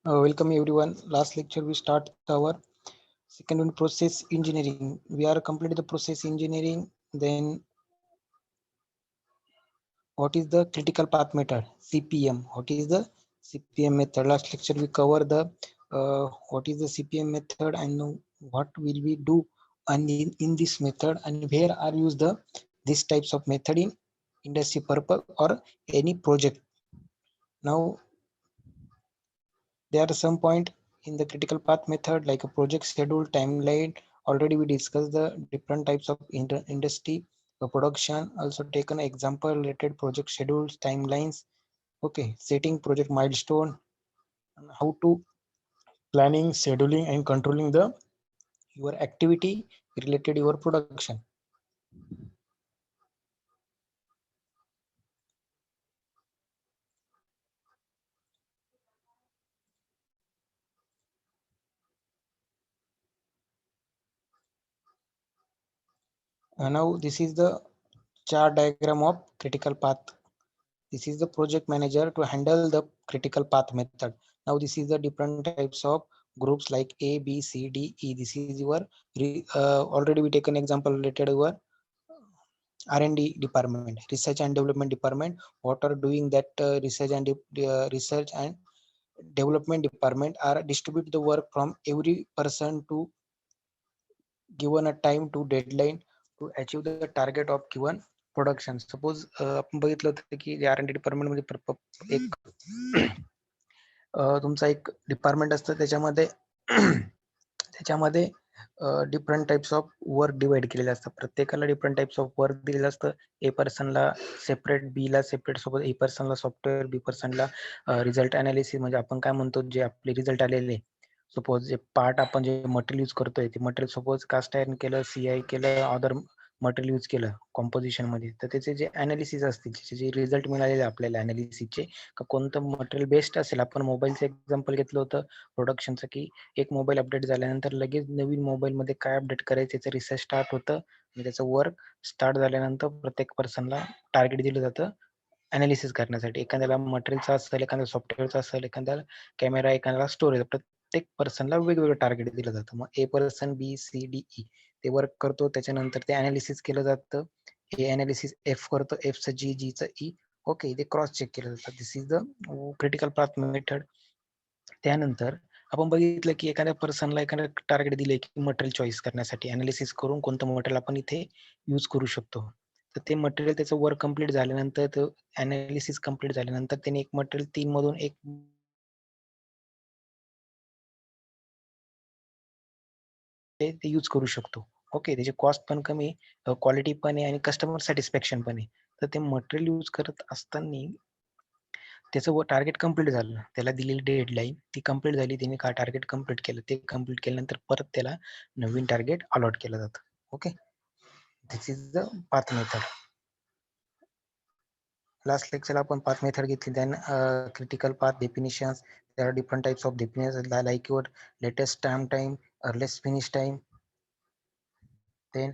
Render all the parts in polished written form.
Welcome everyone. Last lecture we start our second one, process engineering. We are completed the process engineering. Then what is the critical path method? CPM. What is the CPM method? Last lecture we cover the what is the CPM method and what will we do and in this method and where are used the these types of method in industry purpose or any project. Now there are some point in the critical path method like a project schedule timeline. Already we discussed the different types of industry production. Also taken example related project schedules timelines. Okay, setting project milestone and how to planning scheduling and controlling the your activity related your production. Now this is the chart diagram of critical path. This is the project manager to handle the critical path method. Now this is the different types of groups like A, B, C, D, E. This is your already we take an example related to your R&D department, research and development department. What are doing that research and development department are distribute the work from every person to given a time to deadline to achieve the target of given production. Suppose आपण बघितलं होतं की R&D department मध्ये एक तुमचा एक department असतं त्याच्यामध्ये त्याच्यामध्ये different types of work divide केलेले असतात. प्रत्येकाला डिफरंट टाइप्स ऑफ वर्क दिलेलं असतं. ए पर्सनला सेपरेट, बी ला सेपरेट, सोबत ए पर्सनला सॉफ्टवेअर, बी पर्सनला रिझल्ट अनालिसिस म्हणजे आपण काय म्हणतो जे आपले रिझल्ट आलेले सपोज जे पार्ट आपण जे मटेरियल यूज करतोय ते मटेरियल सपोज कास्ट आयर्न केलं, सीआय केलं, अदर मटेरियल यूज केलं कॉम्पोजिशन मध्ये, तर त्याचे जे अनालिसिस असतील त्याचे जे रिझल्ट मिळालेले आपल्याला अनालिसिसचे का कोणतं मटेरियल बेस्ट असेल. आपण मोबाईलचं एक्झाम्पल घेतलं होतं प्रोडक्शनचं की एक मोबाईल अपडेट झाल्यानंतर लगेच नवीन मोबाईल मध्ये काय अपडेट करायचं याचं रिसर्च स्टार्ट होतं आणि त्याचं वर्क स्टार्ट झाल्यानंतर प्रत्येक पर्सनला टार्गेट दिलं जातं अनालिसिस करण्यासाठी. एखाद्याला मटेरियलचा असेल, एखाद्या सॉफ्टवेअरचा असेल, एखाद्याला कॅमेरा, एखाद्याला स्टोरेज, प्रत्येक पर्सनला वेगवेगळं टार्गेट दिलं जातं. मग A person, B, C, D, E ते वर्क करतो, त्याच्यानंतर ते अनालिसिस केलं जातं. ए अनालिसिस एफ करतो, एफचं जी, जीचं ई. ओके, ते क्रॉस चेक केलं जातं. This is the critical path method. त्यानंतर आपण बघितलं की एखाद्या पर्सनला एखाद्या टार्गेट दिले की मटेरियल चॉईस करण्यासाठी अनालिसिस करून कोणतं मटेरियल आपण इथे यूज करू शकतो. तर ते मटेरियल त्याचं वर्क कम्प्लीट झाल्यानंतर तो अनालिसिस कम्प्लीट झाल्यानंतर त्याने एक मटेरियल 3 मधून एक ते यूज करू शकतो. ओके, त्याची कॉस्ट पण कमी, क्वालिटी पण आहे आणि कस्टमर सॅटिस्फॅक्शन पण आहे. तर ते मटेरियल यूज करत असताना त्याचं टार्गेट कंप्लीट झालं. त्याला दिलेली डेडलाईन ती कंप्लीट झाली. त्याने काय टार्गेट कंप्लीट केलं. ते कंप्लीट केल्यानंतर परत त्याला नवीन टार्गेट अलॉट केलं जातं. Okay, this is the path method. Last lecture आपण पाथ मेथड घेतली. Then critical path definitions. There are different types of definitions like your latest time, earliest finish time, then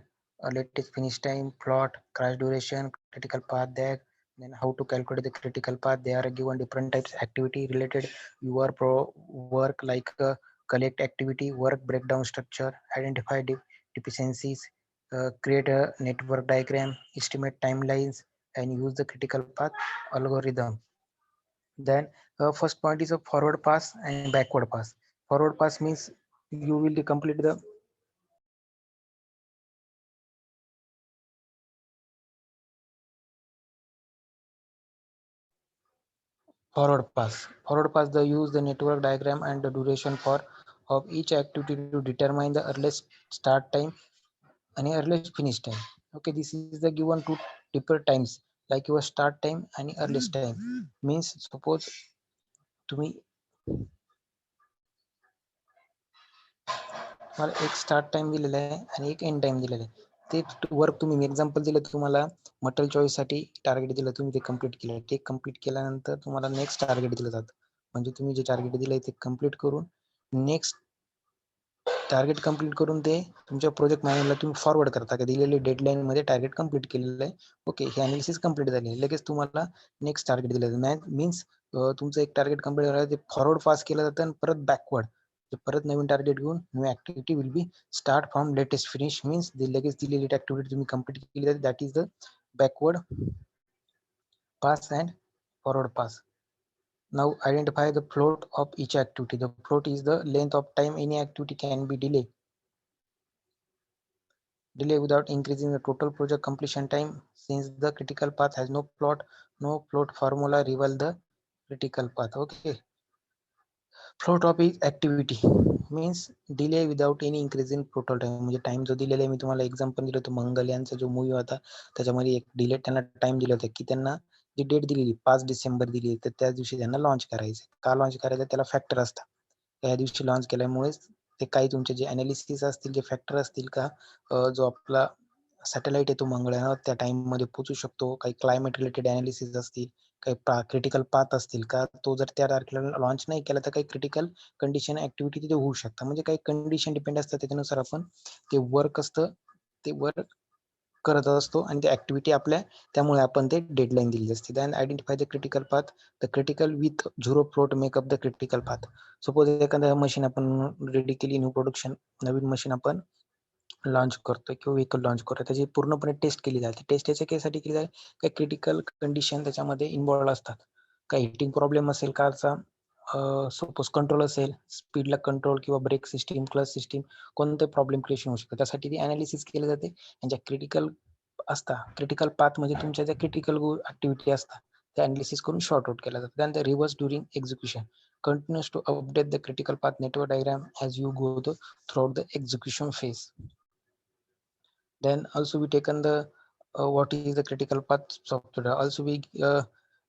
latest finish time, plot, crash duration, critical path there. Then how to calculate the critical path. They are given different types activity related your work like collect activity, work breakdown structure, identify deficiencies, create a network diagram, estimate timelines, and use the critical path algorithm. Then first point is a forward pass and backward pass. Forward pass means you will complete the forward pass. Forward pass the use the network diagram and the duration for of each activity to determine the earliest start time and earliest finish time. Okay, this is the given two different times like your start time and earliest time. Means suppose तुम्ही तुम्हाला एक start time दिलेला आहे आणि एक end time दिलेला आहे. ते वर्क तुम्ही एक्झाम्पल दिलं, तुम्हाला मटेरियल चॉईस साठी टार्गेट दिलं, तुम्ही ते कंप्लीट केलं. ते कंप्लीट केल्यानंतर तुम्हाला नेक्स्ट टार्गेट दिलं जातं. म्हणजे तुम्ही जे टार्गेट दिलंय ते कंप्लीट करून नेक्स्ट टार्गेट कंप्लीट करून ते तुमच्या प्रोजेक्ट मॅनेजरला तुम्ही फॉरवर्ड करता की दिलेली डेडलाईन मध्ये टार्गेट कंप्लीट केलेलं आहे. ओके, हे अनालिसिस कंप्लीट झाले, लगेच तुम्हाला नेक्स्ट टार्गेट दिलं मीन्स तुमचं एक टार्गेट कम्प्लीट झालं ते फॉरवर्ड पास केलं जातं आणि परत बॅकवर्ड परत नवीन टार्गेट घेऊन new activity will be start from latest finish means लगेच दिलेली ऍक्टिव्हिटी तुम्ही कम्प्लीट केली जाते that is the backward pass and forward pass. Now identify the float of each activity. The float is the length of time any activity can be delay without increasing the total project completion time. Since the critical path has no float formula reveal the critical path. Okay. Float of each activity means delay without any increase in total time. म्हणजे time जो दिलेला आहे मी तुम्हाला example दिलं होतं मंगल यांचा जो movie होता त्याच्यामध्ये एक डिले त्यांना टाइम दिला होता की त्यांना जी डेट दिलेली 5 डिसेंबर दिली तर त्याच दिवशी त्यांना लॉन्च करायचं. का लॉन्च करायचं त्याला फॅक्टर असतात. त्या दिवशी लॉन्च केल्यामुळे ते काही तुमचे जे अनालिसिस असतील जे फॅक्टर असतील का जो आपला सॅटेलाइट येतो मंगळावर त्या टाइम मध्ये पोहोचू शकतो. काही क्लायमेट रिलेटेड अनालिसिस असतील काही क्रिटिकल पाथ असतील का तो जर त्या तारखेला लॉन्च नाही केला तर काही क्रिटिकल कंडिशन ऍक्टिव्हिटी तिथे होऊ शकतात. म्हणजे काही कंडिशन डिपेंड असतात त्याच्यानुसार आपण ते वर्क असतं ते वर्क करत असतो आणि ते ऍक्टिव्हिटी आपल्या त्यामुळे आपण ते डेडलाईन दिली असते. Than identify the critical path. The critical with zero float makeup the critical path. Suppose एखादा मशीन आपण रेडी केली न्यू प्रोडक्शन नवीन मशीन आपण लॉन्च करतोय किंवा व्हेकल लॉन्च करतोय त्याची पूर्णपणे टेस्ट केली जाते. टेस्ट याच्यासाठी केली जाते काही क्रिटिकल कंडिशन त्याच्यामध्ये इन्व्हॉल्व असतात. काही हिटिंग प्रॉब्लेम असेल कारचा सपोज कंट्रोल असेल स्पीडला कंट्रोल किंवा ब्रेक सिस्टीम क्लच सिस्टीम कोणते प्रॉब्लेम क्रिएशन होऊ शकतो त्यासाठी ती अनालिसिस केली जाते. यांच्या क्रिटिकल असतात क्रिटिकल पाथ म्हणजे तुमच्या ज्या क्रिटिकल ऍक्टिव्हिटी असतात त्या अनालिसिस करून शॉर्ट आउट केल्या जातात. त्यानंतर reverse during execution continues to update the critical path network diagram as you go throughout the execution phase. Then also we taken the what is the critical path software. Also we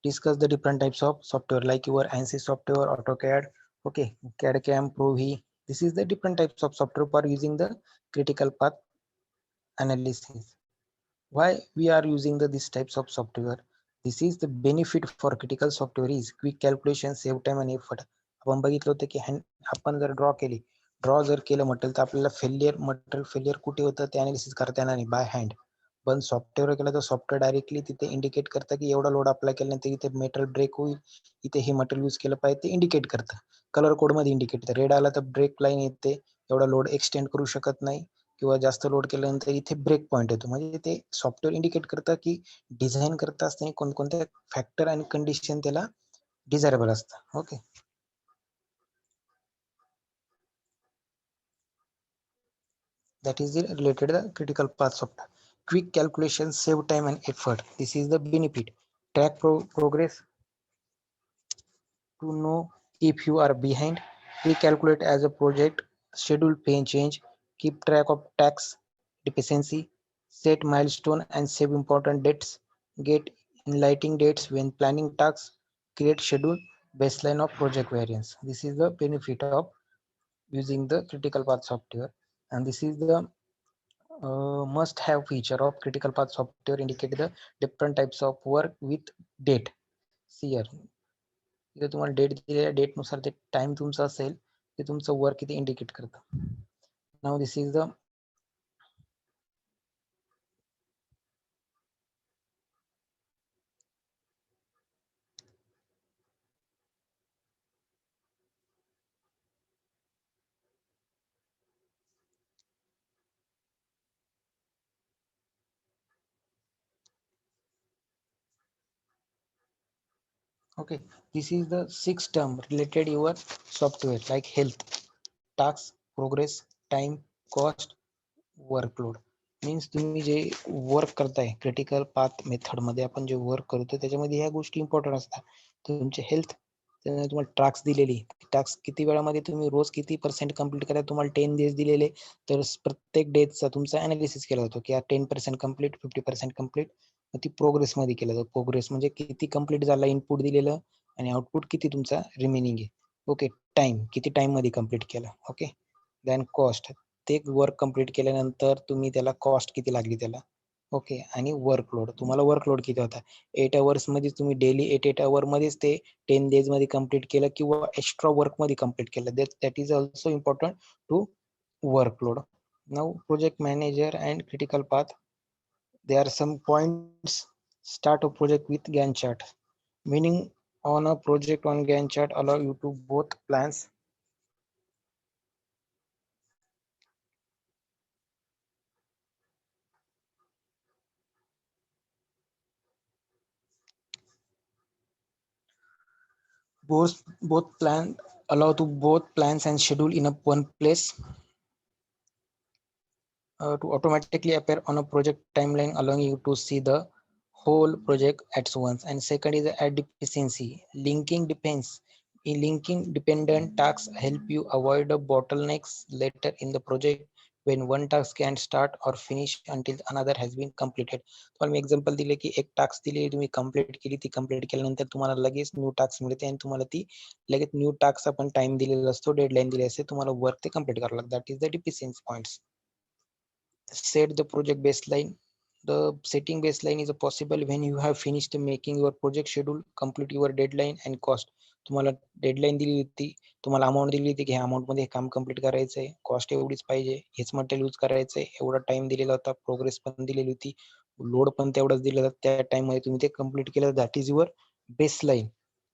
discuss the different types of software like your ANSYS software, AutoCAD, okay, CAD/CAM, Pro-V. This is the different types of software for using the critical path analysis. Why we are using these types of software? This is the benefit for critical software is quick calculation, save time and effort. आपण बघितलं होतं की आपण जर draw जर केलं म्हटलं तर आपल्याला मटेरियल फेलियर कुठे होतं ते अनालिसिस करता येणार नाही बाय हँड. पण सॉफ्टवेअर केलं तर सॉफ्टवेअर डायरेक्टली तिथे इंडिकेट करतं की एवढा लोड अप्लाय केल्यानंतर इथे मेटल ब्रेक होईल इथे हे मटेरियल यूज केलं पाहिजे ते इंडिकेट करतं. कलर कोड मध्ये इंडिकेट करतं. रेड आला तर ब्रेक लाईन येते एवढा लोड एक्सटेंड करू शकत नाही किंवा जास्त लोड केल्यानंतर इथे ब्रेक पॉईंट येतो. म्हणजे ते सॉफ्टवेअर इंडिकेट करतं की डिझाईन करत असताना कोणकोणत्या फॅक्टर आणि कंडिशन त्याला डिझायरेबल असतं. Okay. That is related to the critical path software. Quick calculation, save time and effort. This is the benefit. Track progress to know if you are behind. Recalculate as a project schedule pain change. Keep track of tax deficiency. Set milestone and save important dates. Get enlightening dates when planning tasks. Create schedule baseline of project variance. This is the benefit of using the critical path software, and this is the must have feature of critical path software. Indicate the different types of work with date. See here इथे तुम्हाला date दिलेल्या date नुसार ते time तुमचा असेल ते तुमचं work इथे इंडिकेट करतं. Now this is the okay, this is the sixth term related your software like health, task, progress, time, cost, workload. Means तुम्ही जे वर्क करताय क्रिटिकल पाथ मेथड मध्ये आपण जे वर्क करतो त्याच्यामध्ये ह्या गोष्टी इम्पॉर्टंट असतात. तुमचे हेल्थ तुम्हाला टास्क दिलेली टास्क किती वेळामध्ये तुम्ही रोज किती पर्सेंट कंप्लीट करा. तुम्हाला 10 डेज दिलेले तर प्रत्येक डेजचा तुमचा अनालिसिस केला जातो की 10% कंप्लीट 50% कंप्लीट. ती प्रोग्रेस मध्ये केला जातो. प्रोग्रेस म्हणजे किती कंप्लीट झाला इनपुट दिलेलं आणि आउटपुट किती तुमचा रिमेनिंग आहे. ओके. टाइम किती टाइम मध्ये कंप्लीट केला. ओके. देन कॉस्ट ते वर्क कंप्लीट केल्यानंतर तुम्ही त्याला कॉस्ट किती लागली त्याला. ओके. आणि वर्कलोड तुम्हाला वर्कलोड किती होता. 8 आवर्स मध्ये तुम्ही डेली 8 आवर मध्येच ते 10 डेज मध्ये कंप्लीट केलं किंवा एक्स्ट्रा वर्क मध्ये कंप्लीट केलं. That is also important to workload. Now project manager and critical path. There are some points. Start a project with Gantt chart, meaning on a project on Gantt chart allow you to both plans both plan allow to both plans and schedule in a one place to automatically appear on a project timeline, allowing you to see the whole project at once. And second is add efficiency. Linking dependent tasks help you avoid the bottlenecks later in the project when one task can start or finish until another has been completed. तुम्हाला मी example दिले की एक task दिली तुम्ही complete केली, ती complete केल्यानंतर तुम्हाला लगेच न्यू टास्क मिळते आणि तुम्हाला ती लगेच न्यू टास्क आपण टाइम दिलेला असतो, डेडलाईन दिली असते, तुम्हाला वर्क ते कंप्लीट करावं लागतं. That is the deficiency points. Set the project baseline. The setting baseline is possible when you have finished making your project schedule, complete your deadline and cost. तुम्हाला deadline दिली होती, तुम्हाला अमाऊंट दिली होती की ह्या अमाऊंट मध्ये काम कम्प्लीट करायचंय, कॉस्ट एवढीच पाहिजे, हेच मटेरियल यूज करायचंय, एवढा टाइम दिलेला होता, प्रोग्रेस पण दिलेली होती, लोड पण तेवढाच दिलेला, त्या टाइम मध्ये तुम्ही ते कम्प्लीट केलं. That is your baseline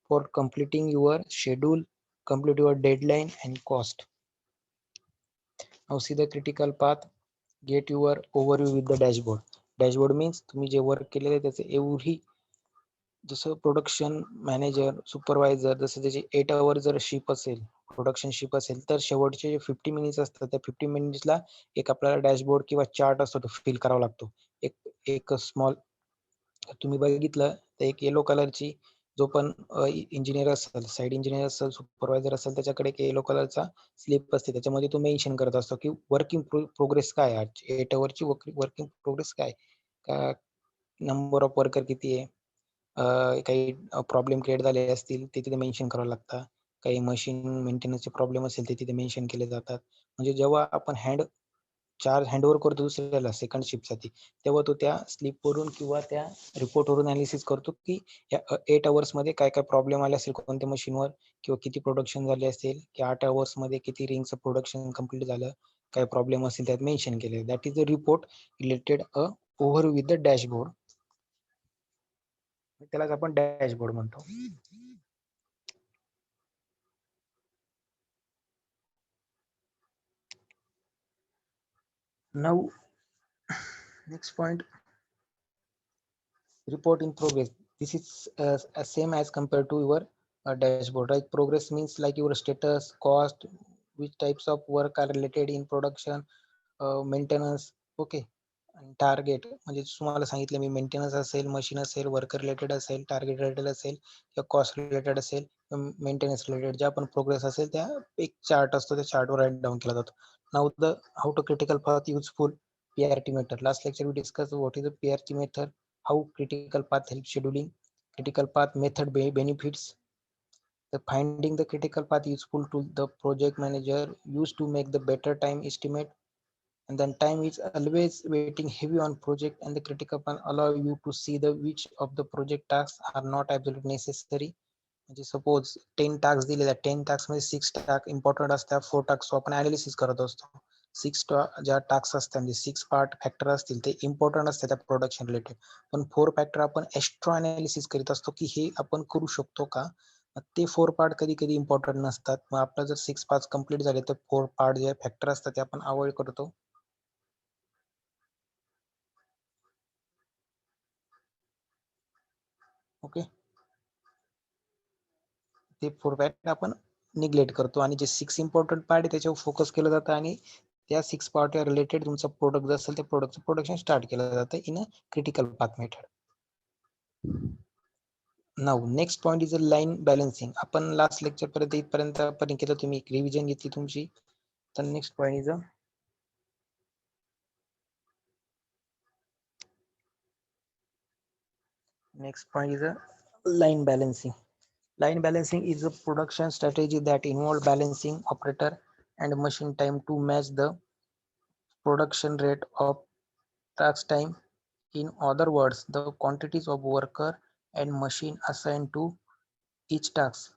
for completing your schedule, complete your deadline and cost. Now see the critical path. Get your overview with the dashboard. Dashboard means तुम्ही जे वर्क केलेलं आहे त्याचे एवढी, जसं प्रोडक्शन मॅनेजर सुपरवायझर, जसं त्याची 8 आवर जर शिप असेल, प्रोडक्शन शिप असेल, तर शेवटचे जे 50 मिनिट्स असतात त्या 50 मिनिट्सला एक आपल्याला डॅशबोर्ड किंवा चार्ट असतो तो फिल करावा लागतो. एक एक स्मॉल तुम्ही बघितलं तर एक येलो कलरची जो पण इंजिनियर असेल, साईड इंजिनियर असेल, सुपरवायझर असेल, त्याच्याकडे एक येलो कलरचा स्लिप असते, त्याच्यामध्ये तो मेन्शन करत असतो की वर्किंग प्रोग्रेस काय आहे, 8 आवरची वर्किंग प्रोग्रेस काय, का नंबर ऑफ वर्कर किती आहे, काही प्रॉब्लेम क्रिएट झाले असतील ते तिथे मेन्शन करावं लागतं, काही मशीन मेंटेनन्सचे प्रॉब्लेम असेल ते तिथे मेन्शन केले जातात. म्हणजे जेव्हा आपण चार्ज हँडओव्हर करतो दुसऱ्याला सेकंड शिफ्टसाठी, तेव्हा तो त्या स्लिपवरून किंवा त्या रिपोर्टवरून अनालिसिस करतो की या 8 आवर्स मध्ये काय काय प्रॉब्लेम आले असेल कोणत्या मशीनवर, किंवा किती प्रोडक्शन झाले असेल, की 8 आवर्स मध्ये किती रिंगचं प्रोडक्शन कम्प्लीट झालं, काय प्रॉब्लेम असेल त्यात मेन्शन केले. That is the report related a over with the dashboard. त्यालाच आपण डॅशबोर्ड म्हणतो. Now, next point, report in progress. This is same as compared to your dashboard, right? Progress means like your status, cost, which types of work are related in production, maintenance, okay. आणि target म्हणजे तुम्हाला सांगितलं मी, maintenance असेल, machine असेल, worker related असेल, target related असेल किंवा cost related असेल, मेंटेनन्स रिलेटेड ज्या पण प्रोग्रेस असेल त्या एक चार्ट असतो, त्या चार्टवर राईट डाऊन केला जातो. Now the how to critical path useful PRT method. Last lecture we discussed what is the PRT method, how critical path helps scheduling, critical path method benefits, the finding the critical path useful to the project manager used to make the better time estimate, and then time is always waiting heavy on project, and the critical path allow you to see the which of the project tasks are not absolutely necessary. म्हणजे suppose 10 task दिलेला, 10 task मध्ये 6 task important असतात, 4 task आपण analysis करत असतो. 6 ज्या task असतात म्हणजे 6 पार्ट फॅक्टर असतील ते इम्पॉर्टंट असतात त्या प्रोडक्शन रिलेटेड, पण 4 फॅक्टर आपण एक्स्ट्रा अनालिसिस करीत असतो की हे आपण करू शकतो का. ते 4 पार्ट कधी कधी इम्पॉर्टंट नसतात, मग आपलं जर 6 पार्ट कम्प्लीट झाले तर 4 पार्ट जे फॅक्टर असतात ते आपण अवॉइड करतो. ओके, ते 4 पार्ट आपण निग्लेक्ट करतो आणि जे 6 इम्पॉर्टंट पार्ट आहे त्याच्यावर फोकस केलं जातं आणि त्या 6 पार्ट रिलेटेड तुमचा प्रोडक्ट असेल ते प्रोडक्टचं प्रोडक्शन स्टार्ट केलं जातं in a critical path method. Now next point is a line balancing. आपण लास्ट लेक्चर पर्यंत इथपर्यंत आपण केलं, तुम्ही रिव्हिजन घेतली तुमची. तर next point is a line balancing. Line balancing is a production strategy that involves balancing operator and machine time to match the production rate of task time. In other words, the quantities of worker and machine assigned to each task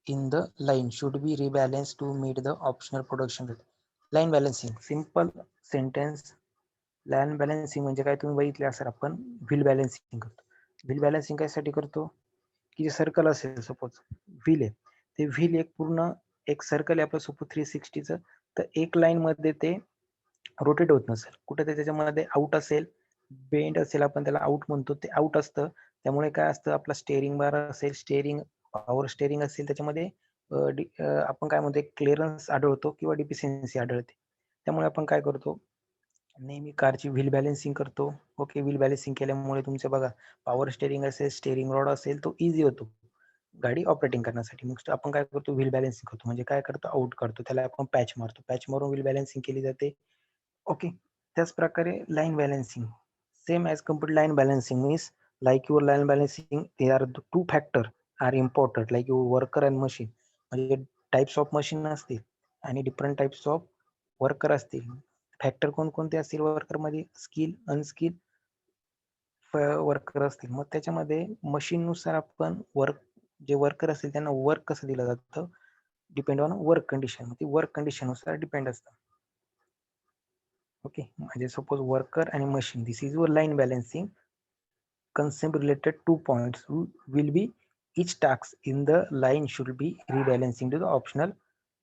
in the line should be rebalanced to meet the optional production rate. Line balancing, simple sentence. Line balancing म्हणजे काय, तुम्ही बघितले असेल आपण wheel balancing करतो. Wheel balancing कशासाठी करतो, की जे सर्कल असेल, सपोज व्हील आहे, ते व्हील एक पूर्ण एक सर्कल आहे आपलं सपोज 360चं, तर एक लाईन मध्ये ते रोटेट होत नसेल, कुठे ते त्याच्यामध्ये आउट असेल, बेंड असेल, आपण त्याला आउट म्हणतो, ते आउट असतं. त्यामुळे काय असतं, आपला स्टेअरिंग बार असेल, पॉवर स्टेअरिंग असेल, त्याच्यामध्ये आपण काय म्हणतो, क्लिअरन्स आढळतो किंवा डिफिशियन्सी आढळते. त्यामुळे आपण काय करतो, नेहमी कारची व्हील बॅलेन्सिंग करतो. ओके, व्हील बॅलेन्सिंग केल्यामुळे तुमचं बघा, पॉवर स्टेअरिंग असेल, स्टेअरिंग रॉड असेल, तो इझी होतो गाडी ऑपरेटिंग करण्यासाठी. मग आपण काय करतो, व्हील बॅलेन्सिंग करतो, म्हणजे काय करतो, आउट करतो, त्याला आपण पॅच मारतो, पॅच मारून व्हील बॅलेन्सिंग केली जाते. ओके, त्याच प्रकारे line balancing, same as compared line balancing means like your line balancing, they are two factor are important like your worker and machine. म्हणजे टाइप्स ऑफ मशीन असतील आणि different types of worker असतील. Factor कोणकोणते असतील वर्करमध्ये, skill, unskilled worker असतील. मग त्याच्यामध्ये मशीननुसार आपण जे वर्कर असतील त्यांना वर्क कसं दिलं जातं, डिपेंड ऑन वर्क कंडिशन. ती वर्क कंडिशन नुसार डिपेंड असतं. ओके, म्हणजे सपोज वर्कर आणि machine, this is your line balancing concept related to points will be each task in the line should be rebalancing to the optional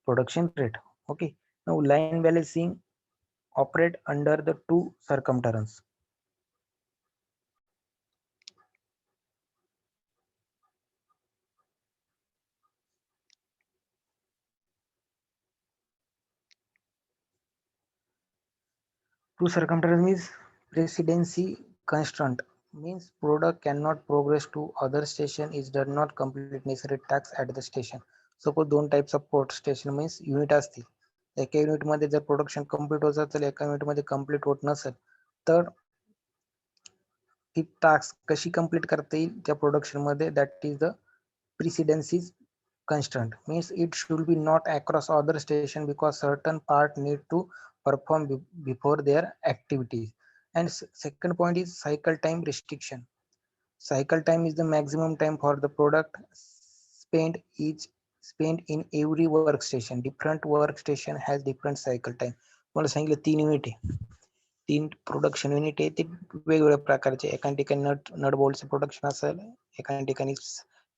production rate. Okay, now line balancing operate under the two circumstances. Two circumstances means precedency constraint means product cannot progress to other station is does not complete necessary tasks at the station. Suppose दोन types of port station means unit असतील, एका unit मध्ये जर production complete होत असेल, एका unit मध्ये complete होत नसेल, तर ती टास्क कशी कंप्लीट करता येईल त्या प्रोडक्शन मध्ये, that is the precedence constraint means it should be not across other station because certain part need to perform before their activities. And second point is cycle time restriction. Cycle time is the maximum time for the product spent in every workstation. Different workstation has different cycle time. मला सांगितलं 3 unit आहे, 3 production unit आहे, ते वेगवेगळ्या प्रकारचे, एका ठिकाणी nut बोल्टचं production असेल, एका ठिकाणी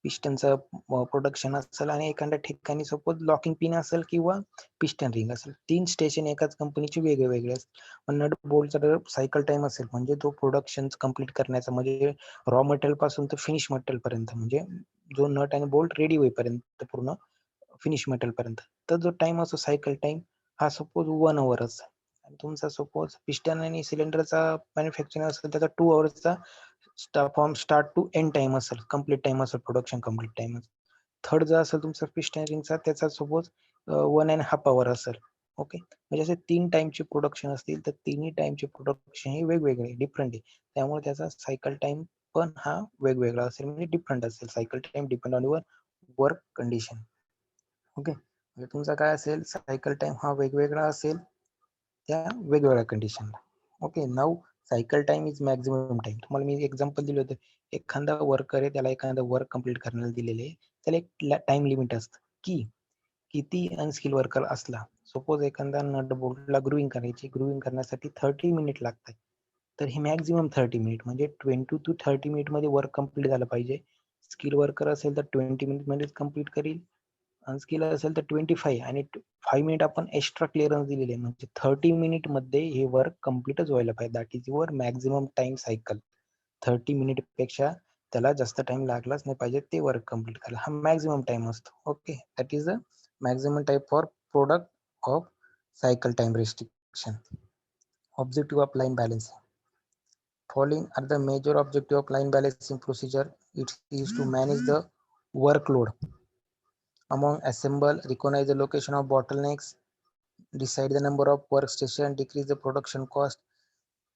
पिस्टनचं प्रोडक्शन असेल, आणि एखाद्या ठिकाणी सपोज लॉकिंग पिन असेल किंवा पिस्टन रिंग असेल. 3 स्टेशन एकाच कंपनीचे वेगळे वेगळे असतील. नट बोल्टचा सायकल टाइम असेल, म्हणजे तो प्रोडक्शन कम्प्लीट करण्याचा, म्हणजे रॉ मटेरियल पासून तर फिनिश मटेरियल पर्यंत, म्हणजे जो नट आणि बोल्ट रेडी होईपर्यंत पूर्ण फिनिश मटेरियल पर्यंत, तर जो टाइम असतो सायकल टाइम हा सपोज 1 hour असेल. आणि तुमचा सपोज पिस्टन आणि सिलेंडरचा मॅन्युफॅक्चरिंग असेल, त्याचा 2 hours from start to end time असेल, कम्प्लीट टाइम असेल, प्रोडक्शन कम्प्लीट टाइम. थर्ड जो असेल तुमचा पिस्टन रिंगचा, त्याचा सपोज 1.5 hour असेल. ओके, म्हणजे असे 3 टाइमचे प्रोडक्शन असतील, तर तिन्ही टाइमचे प्रोडक्शन हे वेगवेगळे डिफरंट आहे. त्यामुळे त्याचा सायकल टाइम पण हा वेगवेगळा असेल, म्हणजे डिफरंट असेल. Cycle time depend on your work condition. Okay, म्हणजे तुमचा काय असेल, सायकल टाइम हा वेगवेगळा असेल त्या वेगवेगळ्या कंडिशनला. Okay, now cycle time is maximum time. तुम्हाला मी एक्झाम्पल दिलं होतं, एखादा वर्कर आहे, त्याला एखादा वर्क कंप्लीट करण्याला दिलेले आहे, त्याला एक टाइम लिमिट असतं की किती अनस्किल वर्कर असला, सपोज एखादा नट बोल्टला ग्रुविंग करायची, ग्रुविंग करण्यासाठी 30 मिनिट लागतात, तर हे मॅक्झिमम 30 मिनिट, म्हणजे 20 to 30 मिनिट मध्ये वर्क कंप्लीट झालं पाहिजे. स्किल वर्कर असेल तर 20 मिनिट मध्येच कंप्लीट करील, अनस्किल असेल तर 25, आणि 5 मिनिट आपण एक्स्ट्रा क्लिअरन्स दिलेले, म्हणजे 30 मिनिट मध्ये हे वर्क कम्प्लीटच व्हायला पाहिजे. That is your maximum time cycle. 30 minute पेक्षा त्याला जास्त टाइम लागलाच नाही पाहिजे ते वर्क कम्प्लीट करायला, हा मॅक्झिमम टाइम असतो. Okay, that is the maximum time for product of cycle time restriction. Objective of line balancing. Following are the major objective of line balancing procedure. It is to manage the workload among assemble, recognize the location of bottlenecks, decide the number of workstation, decrease the production cost.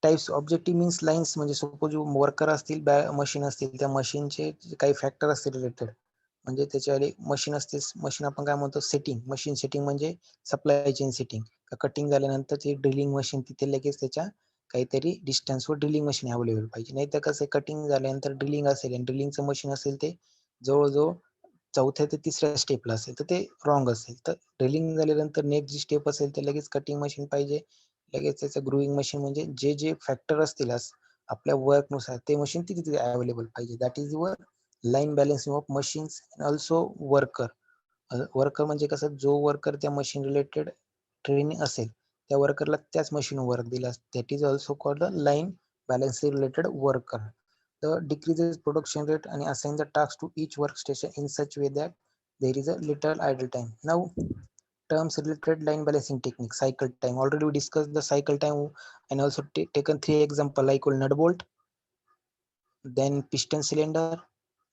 Types objective means lines, म्हणजे suppose worker असतील, machine असतील, त्या मशीनचे काही factor असतील related, म्हणजे त्याच्यावाले machine असते, machine आपण काय म्हणतो, सेटिंग, मशीन सेटिंग म्हणजे सप्लाय चेन सेटिंग. कटिंग झाल्यानंतर ते ड्रिलिंग मशीन तिथे लगेच त्याच्या काहीतरी डिस्टन्सवर ड्रिलिंग मशीन अवेलेबल पाहिजे, नाही तर कसं कटिंग झाल्यानंतर ड्रिलिंग असेल आणि ड्रिलिंगचं मशीन असेल ते जवळजवळ 4थ्या ते 3ऱ्या स्टेपला असेल, तर ते रॉंग असेल. तर ड्रिलिंग झाल्यानंतर नेक्स्ट जी स्टेप असेल ते लगेच कटिंग मशीन पाहिजे, लगेच त्याचं ग्रुविंग मशीन, म्हणजे जे फॅक्टर असतील आपल्या वर्कनुसार ते मशीन तिथे अवेलेबल पाहिजे. That is your line balancing of machines and also worker. Worker म्हणजे कसं, जो वर्कर त्या मशीन रिलेटेड ट्रेनिंग असेल त्या वर्करला त्याच मशीन वर्क दिला, that is also called line balancing related worker. The decreases production rate आणि assign the task to each workstation in such way that there is a little idle time. Now terms related line balancing technique. Cycle time, already we discussed the cycle time and also taken 3 example like nut bolt, then piston cylinder,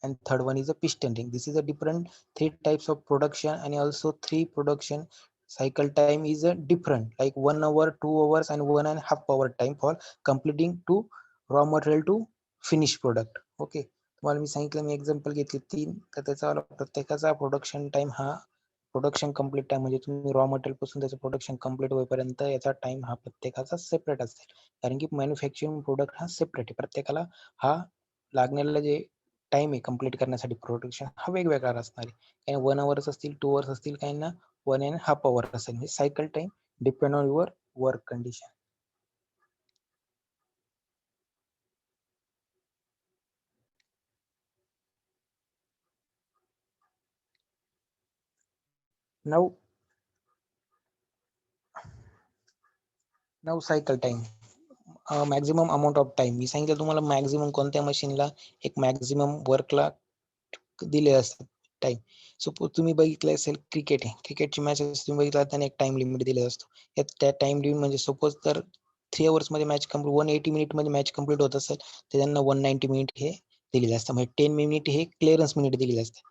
and third one is a piston ring. This is a different 3 types of production and also 3 production cycle time is a different, like 1 hour, 2 hours and 1.5 hour time for completing to raw material to finish product. Okay, तुम्हाला मी सांगितलं, मी example घेतले 3, तर त्याचा प्रत्येकाचा production time हा production complete time म्हणजे तुम्ही raw material पासून त्याचं प्रोडक्शन कंप्लीट होईपर्यंत याचा टाइम हा प्रत्येकाचा सेपरेट असेल, कारण की मॅन्युफॅक्चरिंग प्रोडक्ट हा सेपरेट आहे. प्रत्येकाला हा लागण्याला जे टाइम आहे कंप्लीट करण्यासाठी प्रोडक्शन हा वेगवेगळा असणार आहे. काही 1 अवर्स असतील, 2 अवर्स असतील, काही ना 1.5 अवर असेल. म्हणजे cycle time depend on your work condition. Now cycle time, maximum amount of time. मी सांगितलं तुम्हाला मॅक्झिमम कोणत्या मशीनला एक मॅक्झिमम वर्कला दिले असतात टाइम. सपोज तुम्ही बघितलं असेल क्रिकेट आहे, क्रिकेटची मॅच तुम्ही बघितला त्याने एक टाइम लिमिट दिलेला असतो. त्या टाइम लिमिट म्हणजे सपोज तर 3 अवर्स मध्ये मॅच कंप्लीट, 180 मिनिट मध्ये मॅच कंप्लीट होत असेल तर त्यांना 190 मिनिट हे दिलेले असतं. म्हणजे 10 मिनिट हे क्लिअरन्स मिनिट दिलेले असतात,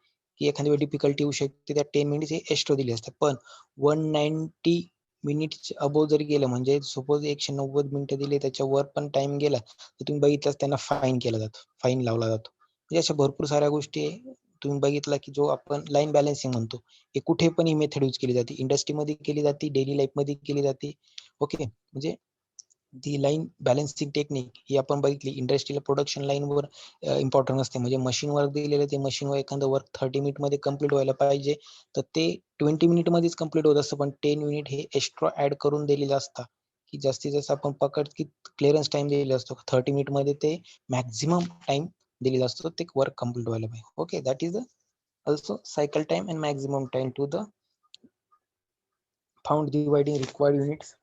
की एखादी वेळी डिफिकल्टी येऊ शकते, त्या 10 मिनिट हे एक्स्ट्रा दिले असतात. पण 190 मिनिट अबोव जरी गेलं, म्हणजे सपोज 190 मिनिटं दिले त्याच्यावर पण टाइम गेला तर तुम्ही बघितलं त्यांना फाईन केला जातो, फाईन लावला जातो. म्हणजे अशा भरपूर साऱ्या गोष्टी तुम्ही बघितला की जो आपण लाईन बॅलन्सिंग म्हणतो, हे कुठे पण ही मेथड यूज केली जाते, इंडस्ट्रीमध्ये केली जाते, डेली लाईफ मध्ये केली जाते. ओके, म्हणजे ती लाईन बॅलन्सिंग टेक्निक ही आपण बघितली इंडस्ट्रीला प्रोडक्शन लाईनवर इम्पॉर्टंट असते. म्हणजे मशीन वर्क दिलेलं, ते मशीनवर एखादं वर्क 30 मिनिट मध्ये कम्प्लीट व्हायला पाहिजे, तर ते 20 मिनिट मध्येच कम्प्लीट होत असतं, पण 10 मिनिट हे एक्स्ट्रा ऍड करून दिलेलं असतं, की जास्तीत जास्त आपण पकड की क्लिअरन्स टाइम दिलेला असतो 30 मिनिट मध्ये, ते मॅक्झिमम टाइम दिलेला असतो ते वर्क कम्प्लीट व्हायला पाहिजे. Okay, that is also cycle time and maximum time to the found dividing required units.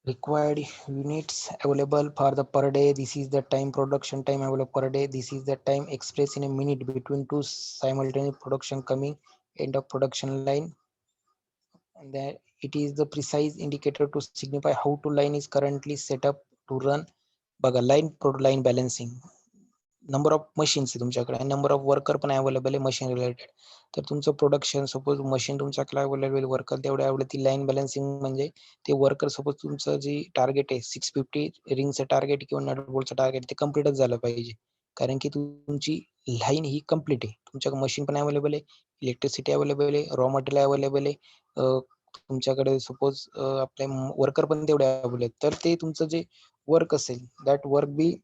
Required units available for the per day. This is the time production time available per day. This is the time expressed in a minute between two simultaneous production coming end of production line, and that it is the precise indicator to signify how to line is currently set up to run. बघा, line balancing, number of machines आहे तुमच्याकडे आणि number of worker पण available आहे machine related. तर तुमचं production suppose machine तुमच्याकडे available worker तेवढ्या अवेलेबल, ती लाईन बॅलन्सिंग म्हणजे ते वर्कर सपोज तुमचं जी टार्गेट आहे 650 रिंगचं टार्गेट किंवा नट बोल्टचं टार्गेट ते कम्प्लीटच झालं पाहिजे, कारण की तुमची लाईन ही कम्प्लीट आहे. तुमच्याकडे मशीन पण अवेलेबल आहे, इलेक्ट्रिसिटी अवेलेबल आहे, रॉ मटेरियल अवेलेबल आहे, तुमच्याकडे सपोज आपले वर्कर पण तेवढे अवेलेबल आहेत. तर ते तुमचं जे वर्क असेल that work be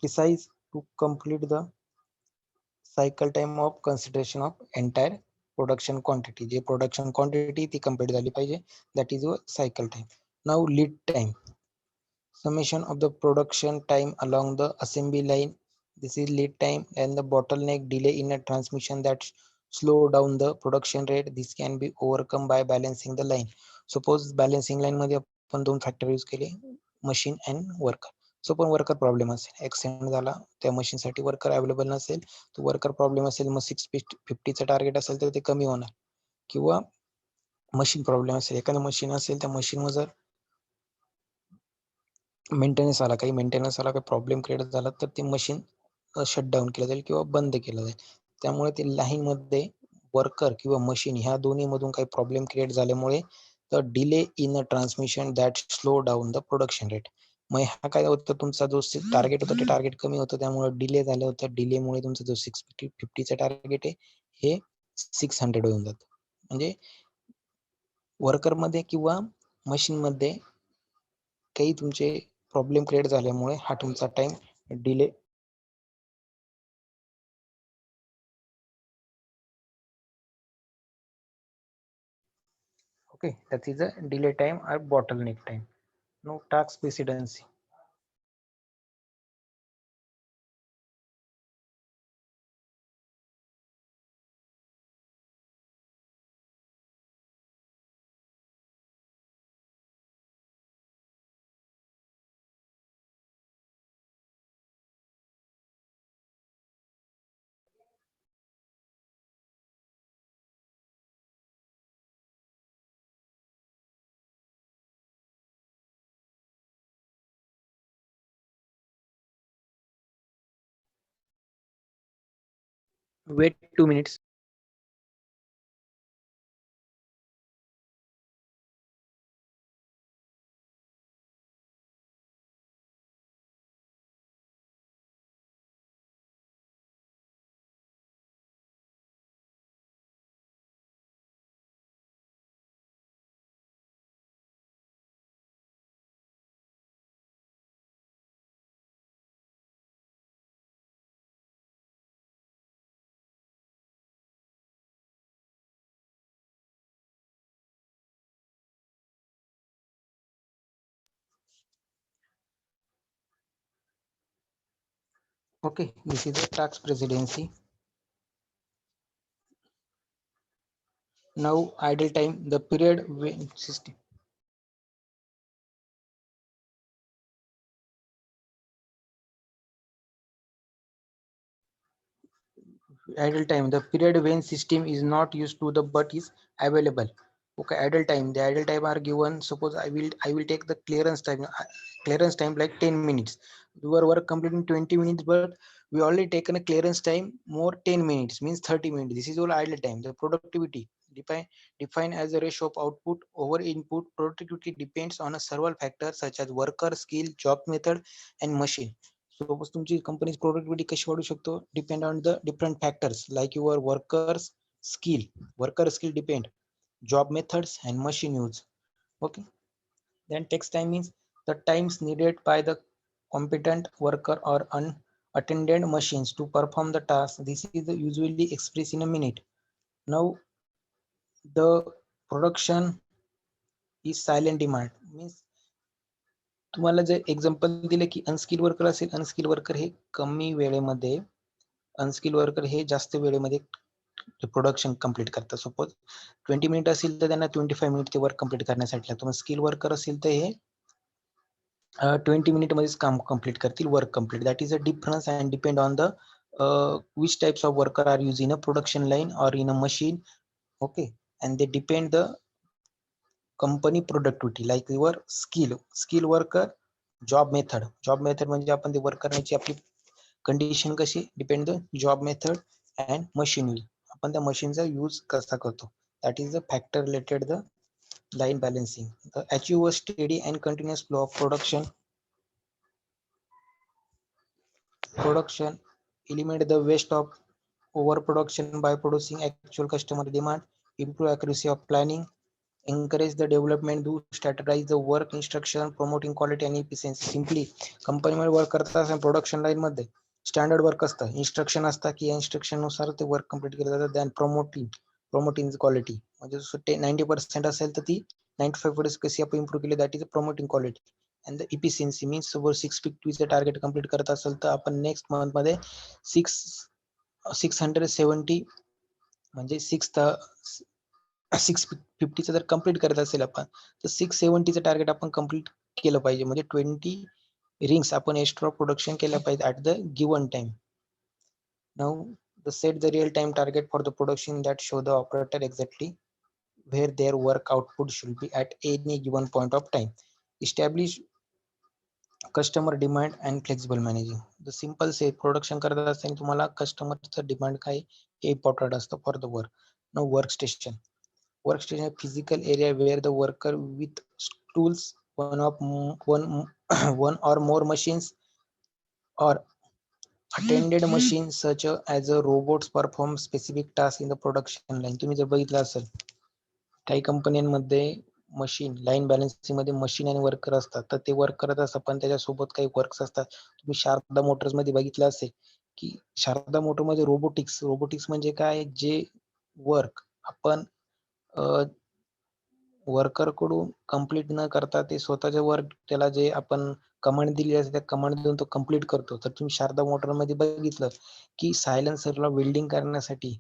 precise to complete the cycle time of consideration of entire production quantity. जे production quantity ती complete झाली पाहिजे, that is your cycle time. Now lead time, summation of the production time along the assembly line. This is lead time and the bottleneck delay in a transmission that slow down the production rate. This can be overcome by balancing the line. Suppose balancing line मध्ये आपण 2 factor use केले, machine and worker. So पण worker problem असेल, accident झाला, त्या मशीनसाठी worker available नसेल, तो वर्कर प्रॉब्लेम असेल, मग 650चं टार्गेट असेल तर ते कमी होणार. किंवा मशीन प्रॉब्लेम असेल, एखादं मशीन असेल त्या मशीनवर जर मेंटेनन्स आला, काही मेंटेनन्स आला, काही प्रॉब्लेम क्रिएट झाला तर ते मशीन शटडाऊन केलं जाईल किंवा बंद केलं जाईल. त्यामुळे ते लाईन मध्ये वर्कर किंवा मशीन ह्या दोन्ही मधून काही प्रॉब्लेम क्रिएट झाल्यामुळे तर delay in a transmission that slow down the production rate. मग हा काय होतं, तुमचा जो टार्गेट होता ते टार्गेट कमी होतं, त्यामुळे डिले झालं होतं. डिलेमुळे तुमचा जो 650चं टार्गेट आहे हे 600 होऊन जातं. म्हणजे वर्कर मध्ये किंवा मशीन मध्ये काही तुमचे प्रॉब्लेम क्रिएट झाल्यामुळे हा तुमचा time delay. Okay, that is a delay time or bottleneck time. No task precedency. Wait 2 minutes. Okay, this is the tax presidency. Now idle time, the period when system. Idle time, the period when system is not used to the but is available. Okay, idle time, the idle time are given. Suppose I will take the clearance time like 10 minutes. Your work complete in 20 minutes, but we only taken a clearance time more 10 minutes, means 30 minutes. This is all idle time. The productivity define as a ratio of output over input. Productivity depends on a several factors such as worker skill, job method, and machine. Suppose तुमची companies productivity कशी वाढू शकतो, depend on the different factors like your worker skill depend, job methods and machine use. Okay, then text time means the times needed by the competent worker or unattended machines to perform the task. This is usually expressed in a minute. Now the production is silent demand means तुम्हाला जे example दिले की unskilled worker असेल, unskilled worker हे कमी वेळेमध्ये, unskilled worker हे जास्त वेळेमध्ये प्रोडक्शन कंप्लीट करतात. सपोज 20 मिनिट असेल तर त्यांना 25 मिनिट ते वर्क कंप्लीट करण्यासाठी लागतो. मग स्किल वर्कर असेल तर हे 20 मिनिट मध्येच काम कंप्लीट करतील, work complete. That is a difference and depend on the which types of worker are used in a production line or in a machine. Okay, and they depend the company productivity like your skill worker, job method म्हणजे आपण ते work करण्याची आपली condition कशी depend the job method and machine use, आपण त्या मशीनचा use कसा करतो. That is the factor related the line balancing. Achieve a steady and continuous flow of production, eliminate the waste of overproduction by producing actual customer demand, improve accuracy of planning, encourage the development, do strategize the work instruction, promoting quality and efficiency. Simply कंपनीमध्ये work करत असताना production line मध्ये standard work असतं, instruction असतात की या instruction नुसार ते वर्क कम्प्लीट केलं जातं. दॅन प्रमोटिंग क्वालिटी म्हणजे जसं 90% असेल तर ती 95% कशी आपण इम्प्रूव्ह केली, that is promoting quality. And the efficiency means suppose 650चं टार्गेट कम्प्लीट करत असेल तर आपण नेक्स्ट मंथ मध्ये 670 म्हणजे 650चं जर कम्प्लीट करत असेल आपण तर 670चं टार्गेट आपण कम्प्लीट केलं पाहिजे, म्हणजे 20 रिंग्स आपण एक्स्ट्रा प्रोडक्शन केलं पाहिजे at the given time. Now the set the real time target for the production that show the operator exactly where their work output should be at any given point of time. Establish customer demand and flexible managing. The simple say production करत असताना तुम्हाला कस्टमरचं demand काय हे important असतं for the work. Now workstation physical area where the worker with tools, one or more machines or attended machines such as a robots perform specific tasks in the production line. तुम्ही जर बघितलं असेल काही कंपन्यांमध्ये machine line balancing मध्ये machine आणि worker असतात, तर ते वर्क करत असतात पण त्याच्यासोबत काही वर्क्स असतात. तुम्ही शारदा मोटर्स मध्ये बघितलं असेल की शारदा मोटर मध्ये रोबोटिक्स म्हणजे काय, जे वर्क आपण वर्कर कडून कंप्लीट न करता ते स्वतःचे वर्क त्याला जे आपण कमांड दिली असते त्या कमांड देऊन तो कंप्लीट करतो. तर तुम्ही शारदा मोटरमध्ये बघितलं की सायलेन्सरला वेल्डिंग करण्यासाठी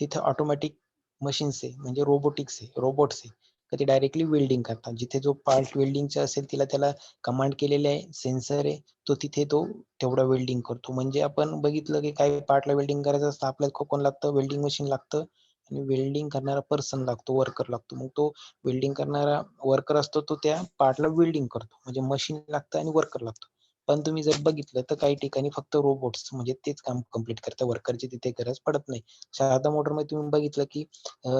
तिथे ऑटोमॅटिक मशीन्स आहे, म्हणजे रोबोटिक्स आहे, रोबोट्स आहे, तर ते डायरेक्टली वेल्डिंग करतात. जिथे जो पार्ट वेल्डिंगचा असेल त्याला कमांड केलेले आहे, सेन्सर आहे, तो तिथे तो तेवढा वेल्डिंग करतो. म्हणजे आपण बघितलं की काही पार्टला वेल्डिंग करायचं असतं, आपल्याला कोण लागतं, वेल्डिंग मशीन लागतं आणि वेल्डिंग करणारा पर्सन लागतो, वर्कर लागतो. मग तो वेल्डिंग करणारा वर्कर असतो, तो त्या पार्टला वेल्डिंग करतो. म्हणजे मशीन लागतं आणि वर्कर लागतो. पण तुम्ही जर बघितलं तर काही ठिकाणी फक्त रोबोट्स म्हणजे तेच काम कंप्लीट करतात, वर्करची तिथे गरज पडत नाही. शारदा मोटरमध्ये तुम्ही बघितलं की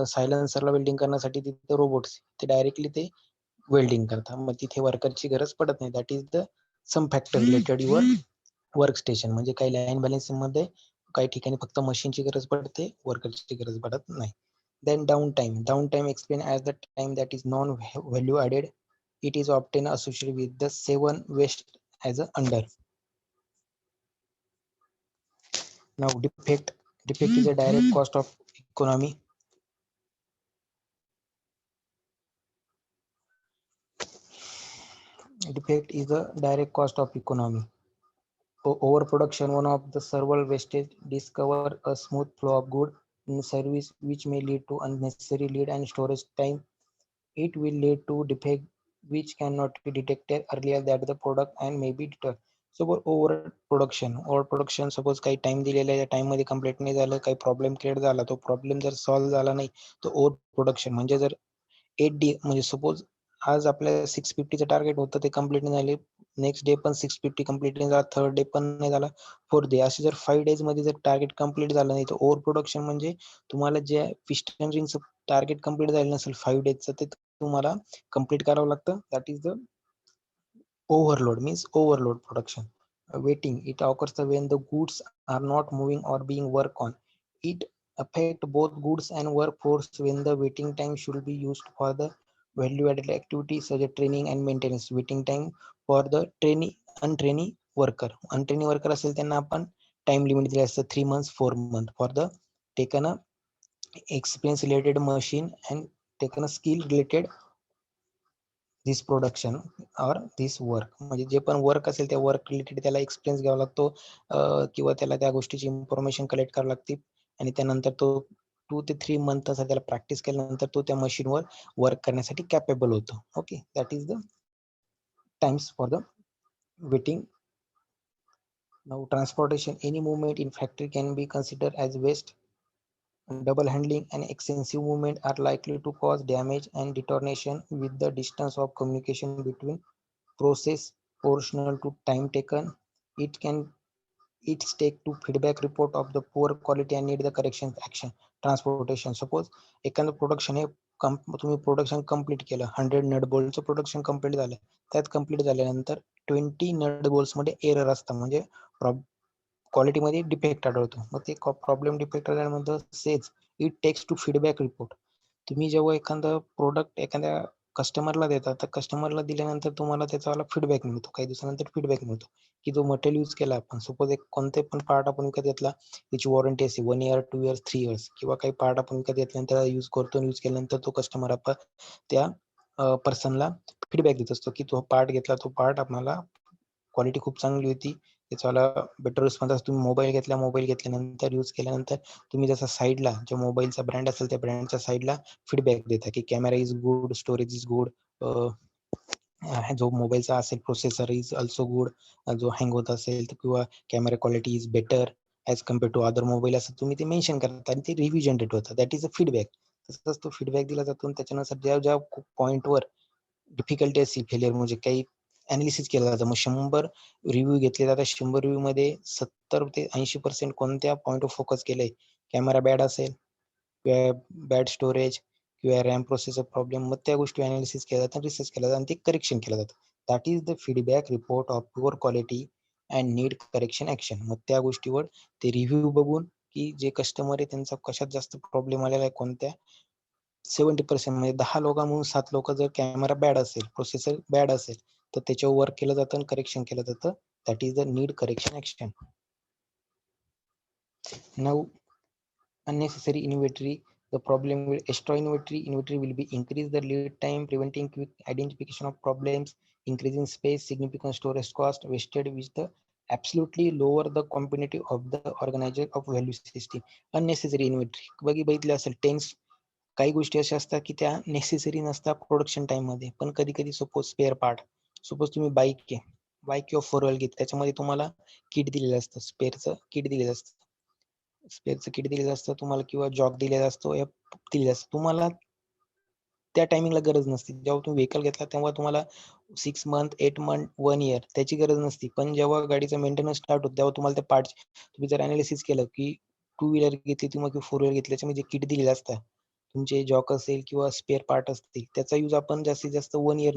सायलेन्सरला वेल्डिंग करण्यासाठी तिथे रोबोट्स ते डायरेक्टली ते वेल्डिंग करतात. मग तिथे वर्करची गरज पडत नाही. That is the some factor related your work station. म्हणजे काही लाईन बॅलन्सिंग मध्ये काही ठिकाणी फक्त मशीनची गरज पडते, वर्करची गरज पडत नाही. Then downtime. Downtime explained as the time that is non-value added. It is often associated with the 7 waste as a under. Now defect. Defect is a direct cost of economy. Defect is a direct cost of economy. Overproduction, one of the several wastage, discover a smooth flow of good in service which may lead to unnecessary lead and storage time. It will lead to defect which cannot be detected earlier that the product and may be deterred. So over production suppose काही time दिलेला आहे, time मध्ये complete नाही झालं, काही problem create झाला, तो problem जर सॉल्व्ह झाला नाही, तो ओव्हर प्रोडक्शन. म्हणजे जर 8 डे म्हणजे सपोज आज आपल्याला 650चं टार्गेट होतं, ते कंप्लीट नाही झाले, नेक्स्ट डे पण 650 कंप्लीट नाही झाला, थर्ड डे पण नाही झाला, फोर्थ डे, असे जर 5 डेज मध्ये जर टार्गेट कंप्लीट झालं नाही, तर ओव्हर प्रोडक्शन म्हणजे तुम्हाला जे पिस्टन रिंगचं टार्गेट कंप्लीट झालं नसेल 5 डेजचं, ते तुम्हाला कंप्लीट करावं लागतं. That is the overload, means overload production. Waiting, it occurs when the goods are not moving or being worked on. It affect both goods and workforce when the waiting time should be used for the value added activities such as training and maintenance. Waiting time for the untrainee worker असेल त्यांना आपण time limit दिले असतं 3 months 4 months for the taken a experience related machine and taken a skill related this production और दिस work. म्हणजे जे पण work असेल त्या वर्क रिलेटेड त्याला एक्सपिरियन्स घ्यावा लागतो, किंवा त्याला त्या गोष्टीची इन्फॉर्मेशन कलेक्ट करावी लागते आणि त्यानंतर तो 2 ते 3 मंथ त्याला प्रॅक्टिस केल्यानंतर तो त्या मशीनवर वर्क करण्यासाठी कॅपेबल होतो. Okay, that is the times for the waiting. Now transportation, any movement in factory can be consider as waste. Double handling and excessive movement are likely to cause damage and deterioration with the distance of communication between process proportional to time taken. It can It's take to feedback report of the poor quality and need the correction action. Transportation, suppose एखादं production हे तुम्ही production complete केलं, 100 nut बोल्टचं production complete झालं, त्यात complete झाल्यानंतर 20 nut bolts मध्ये error असतं, म्हणजे क्वालिटीमध्ये डिफेक्ट आढळतो. मग ते प्रॉब्लेम डिफेक्ट आढळल्यानंतर says it takes to feedback report. तुम्ही जेव्हा एखादं प्रोडक्ट एखाद्या कस्टमरला देता, तर कस्टमरला दिल्यानंतर तुम्हाला त्याचा फीडबॅक मिळतो, काही दिवसानंतर फीडबॅक मिळतो की जो मटेरियल यूज केला आपण, सपोज एक कोणते पण पार्ट आपण विकत घेतला, त्याची वॉरंटी असते 1 year 2 years 3 years, किंवा काही पार्ट आपण विकत घेतल्यानंतर यूज करतो, यूज केल्यानंतर तो कस्टमर आपण त्या पर्सनला फीडबॅक देत असतो की तो पार्ट घेतला, तो पार्ट आम्हाला क्वालिटी खूप चांगली होती, त्याच्याला बेटर रिस्पॉन्स. तुम्ही मोबाईल घेतल्यानंतर यूज केल्यानंतर तुम्ही जसा साईडला जो मोबाईलचा ब्रँड असेल त्या ब्रँडच्या साईडला फीडबॅक देता की camera is good, storage is good, जो मोबाईलचा असेल प्रोसेसर इज ऑल्सो गुड, जो हँग होत असेल किंवा camera quality is better as compare to other mobile, असं तुम्ही ते मेन्शन करता आणि ते रिव्ह्यू जनरेट होतं. That is a feedback. तसंच तो फीडबॅक दिला जातो आणि त्याच्यानुसार ज्या ज्या पॉईंटवर डिफिकल्टी असेल, फेलियर म्हणजे काही अनालिसिस केलं जातं. मग 100 रिव्ह्यू घेतले जातात, 100 रिव्ह्यू मध्ये 70 ते 80% कोणत्या पॉईंटवर फोकस केलंय, कॅमेरा बॅड असेल किंवा बॅड स्टोरेज किंवा रॅम प्रोसेसर प्रॉब्लेम, मग त्या गोष्टी अनालिसिस केल्या जातात, रिसर्च केलं जातं आणि ते करेक्शन केलं जातं. That is the feedback report of poor quality and need correction action. मग त्या गोष्टीवर ते रिव्ह्यू बघून की जे कस्टमर आहे त्यांचा कशात जास्त प्रॉब्लेम आलेला आहे, कोणत्या 70% म्हणजे 10 लोकांमधून 7 लोक जर कॅमेरा बॅड असेल, प्रोसेसर बॅड असेल, तर त्याच्यावर वर्क केलं जातं आणि करेक्शन केलं जातं. That is the need correction action. Now unnecessary inventory. The problem will extra inventory will be increase the lead time, preventing quick identification of problems, increasing space, significant storage cost wasted, which the absolutely lower the competitive of the organizer of value system. Unnecessary inventory बघितलं असेल tense काही गोष्टी अशा असतात की त्या necessary नसतात production time मध्ये, पण कधी कधी सपोज स्पेअर पार्ट, सपोज तुम्ही बाईक किंवा फोर व्हीलर घेत, त्याच्यामध्ये तुम्हाला किट दिलेलं असतं, स्पेअरचं किट दिलेलं असतं, तुम्हाला किंवा जॉक दिलेला असतो, या दिलेला असतो तुम्हाला. त्या टायमिंगला गरज नसते. जेव्हा तुम्ही व्हेकल घेतला तेव्हा तुम्हाला 6 मंथ, 8 मंथ, 1 इयर त्याची गरज नसते. पण जेव्हा गाडीचा मेंटेनन्स स्टार्ट होतो तेव्हा तुम्हाला त्या पार्ट्स, तुम्ही जर अनालिसिस केलं की टू व्हीलर घेतली किंवा फोर व्हीलर घेतली, त्याच्यामध्ये किट दिलेलं असतं, तुमचे जॉक असेल किंवा स्पेअर पार्ट असतील, त्याचा यूज आपण जास्तीत जास्त 1 इयर